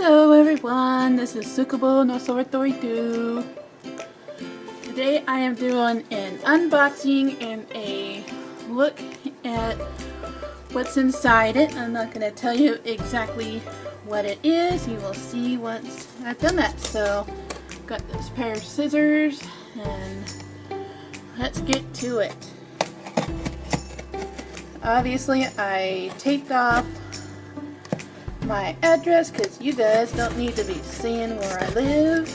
Hello everyone, this is Sukubo no Soratoritu. Today I am doing an unboxing and a look at what's inside it. I'm not going to tell you exactly what it is. You will see once I've done that. So, got this pair of scissors and let's get to it. Obviously I taped off my address because you guys don't need to be seeing where I live.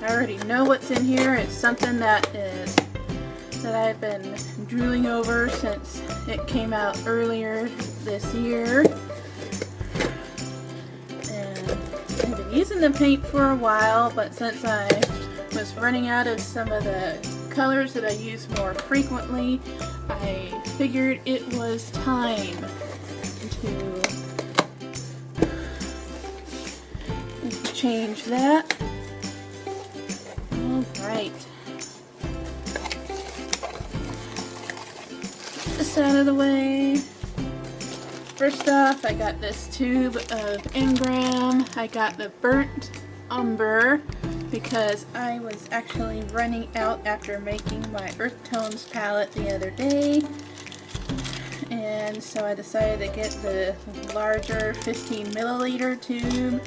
I already know what's in here. It's something that I've been drooling over since it came out earlier this year. I've been using the paint for a while, but since I was running out of some of the colors that I use more frequently, I figured it was time to change that. Alright. Get this out of the way. First off, I got this tube of engram. I got the burnt umber because I was actually running out after making my earth tones palette the other day, and so I decided to get the larger 15 milliliter tube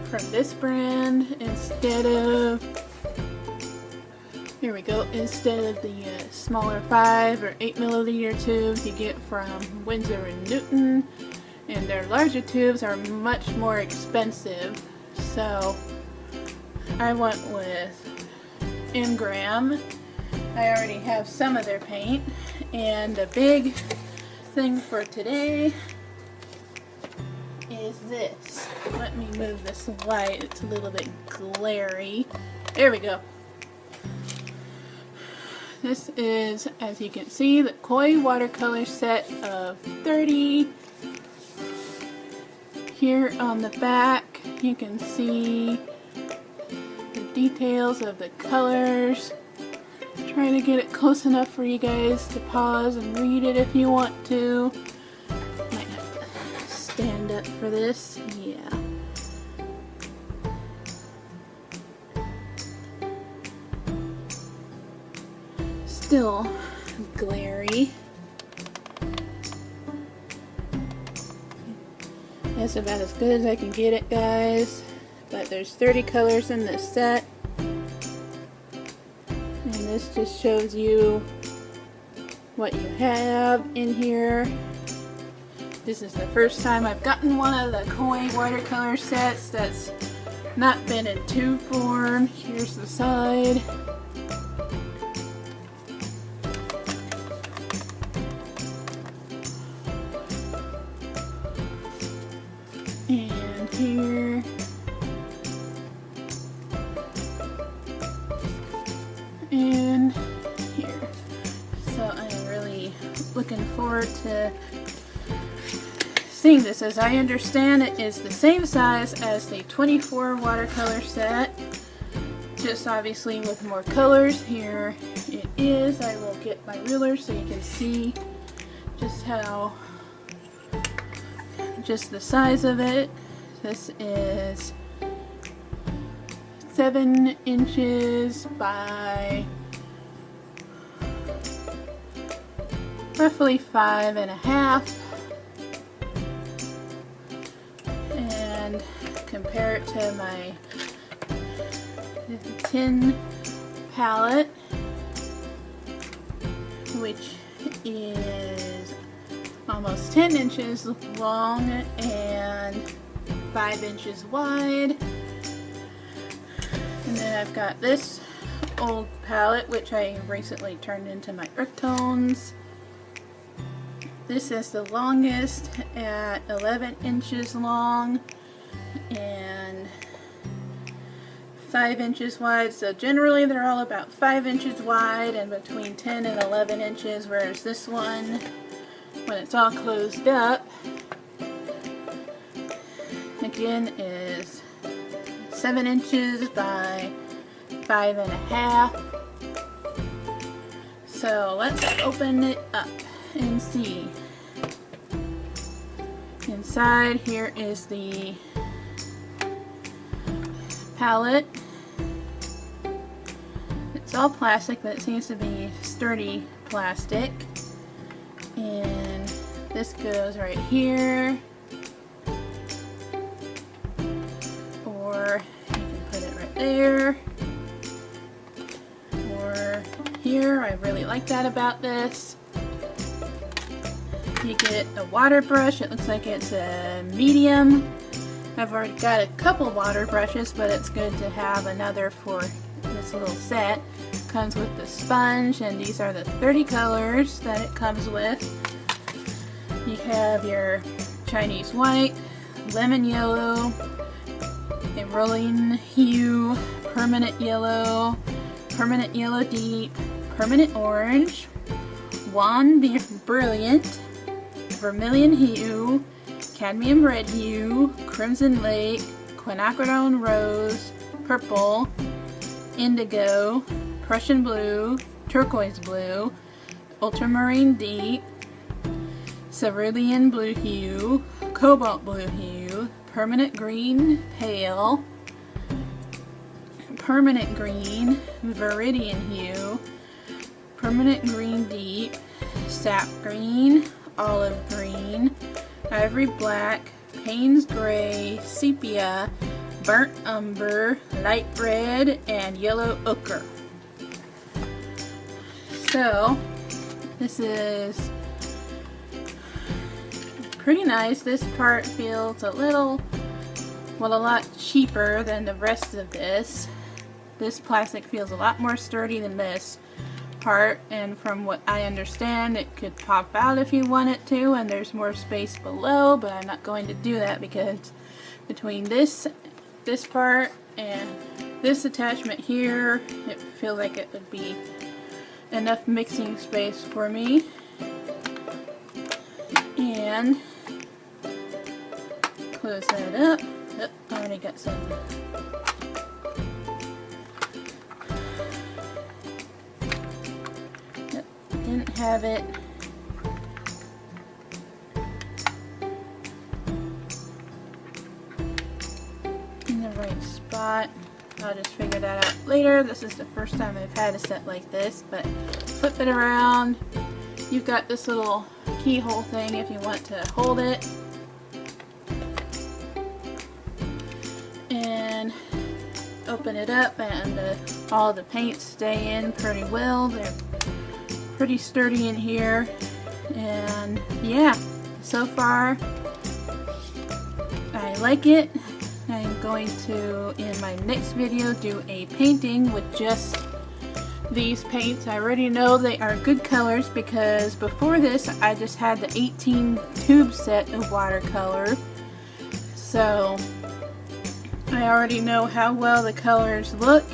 from this brand instead of, here we go, instead of the smaller 5 or 8 milliliter tubes you get from Winsor & Newton, and their larger tubes are much more expensive. So I went with engram. I already have some of their paint, and the big thing for today is this. Let me move this light, it's a little bit glary. There we go. This is, as you can see, the Koi watercolor set of 30. Here on the back you can see the details of the colors. Trying to get it close enough for you guys to pause and read it if you want to. Might have to stand up for this. Yeah. Still glary. That's about as good as I can get it, guys. But there's 30 colors in this set, and this just shows you what you have in here. This is the first time I've gotten one of the Koi watercolor sets that's not been in tube form. Here's the side. And here, and here. So I'm really looking forward to seeing this. As I understand, it is the same size as the 24 watercolor set, just obviously with more colors. Here it is. I will get my ruler so you can see just how, just the size of it. This is 7 inches by roughly 5.5, and compare it to my tin palette, which is almost 10 inches long and 5 inches wide. And then I've got this old palette, which I recently turned into my earth tones. This is the longest at 11 inches long and 5 inches wide. So generally they're all about 5 inches wide and between 10 and 11 inches, whereas this one, when it's all closed up, again is 7 inches by 5.5. So let's open it up and see. Inside here is the palette. It's all plastic, but it seems to be sturdy plastic. And this goes right here. Or you can put it right there. Or here. I really like that about this. You get a water brush. It looks like it's a medium. I've already got a couple water brushes, but it's good to have another for this little set. Comes with the sponge, and these are the 30 colors that it comes with. You have your Chinese white, lemon yellow, a rolling hue, permanent yellow deep, permanent orange, wan brilliant, vermilion hue, cadmium red hue, crimson lake, quinacridone rose, purple, indigo, Prussian blue, turquoise blue, ultramarine deep, cerulean blue hue, cobalt blue hue, permanent green pale, permanent green, viridian hue, permanent green deep, sap green, olive green, ivory black, Payne's gray, sepia, burnt umber, light red, and yellow ochre. So this is pretty nice. This part feels a lot cheaper than the rest of this. This plastic feels a lot more sturdy than this part, and from what I understand, it could pop out if you want it to, and there's more space below, but I'm not going to do that because between this part and this attachment here, it feels like it would be enough mixing space for me. And close that up. Oh, I already got some. Yep, didn't have it. In the right spot. I'll just figure that out later. This is the first time I've had a set like this, but flip it around. You've got this little keyhole thing if you want to hold it. And open it up, and all the paints stay in pretty well. They're pretty sturdy in here. And yeah, so far I like it. I'm going to, in my next video, do a painting with just these paints. I already know they are good colors because before this I just had the 18 tube set of watercolor. So I already know how well the colors look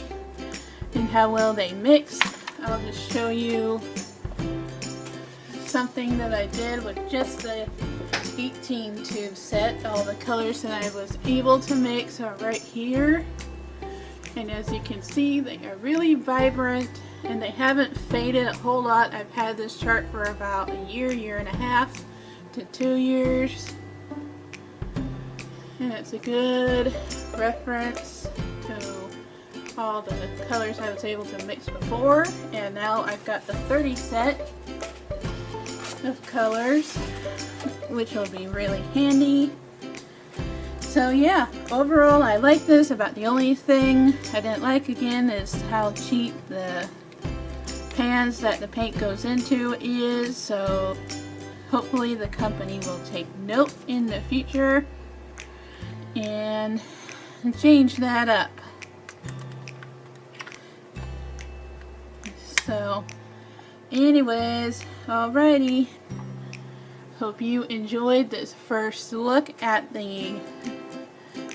and how well they mix. I'll just show you something that I did with just the 18 tube set. All the colors that I was able to mix are right here, and as you can see, they are really vibrant and they haven't faded a whole lot. I've had this chart for about a year and a half to 2 years, and it's a good reference to all the colors I was able to mix before. And now I've got the 30 set of colors, which will be really handy. So yeah, overall I like this. About the only thing I didn't like, again, is how cheap the pans that the paint goes into is. So hopefully the company will take note in the future and change that up. So anyways, alrighty. Hope you enjoyed this first look at the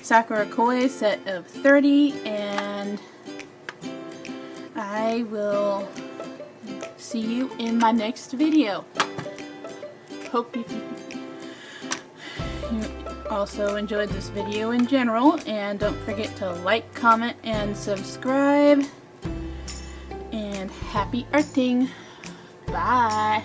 Sakura Koi set of 30, and I will see you in my next video. Hope you also enjoyed this video in general, and don't forget to like, comment, and subscribe. And happy arting! Bye!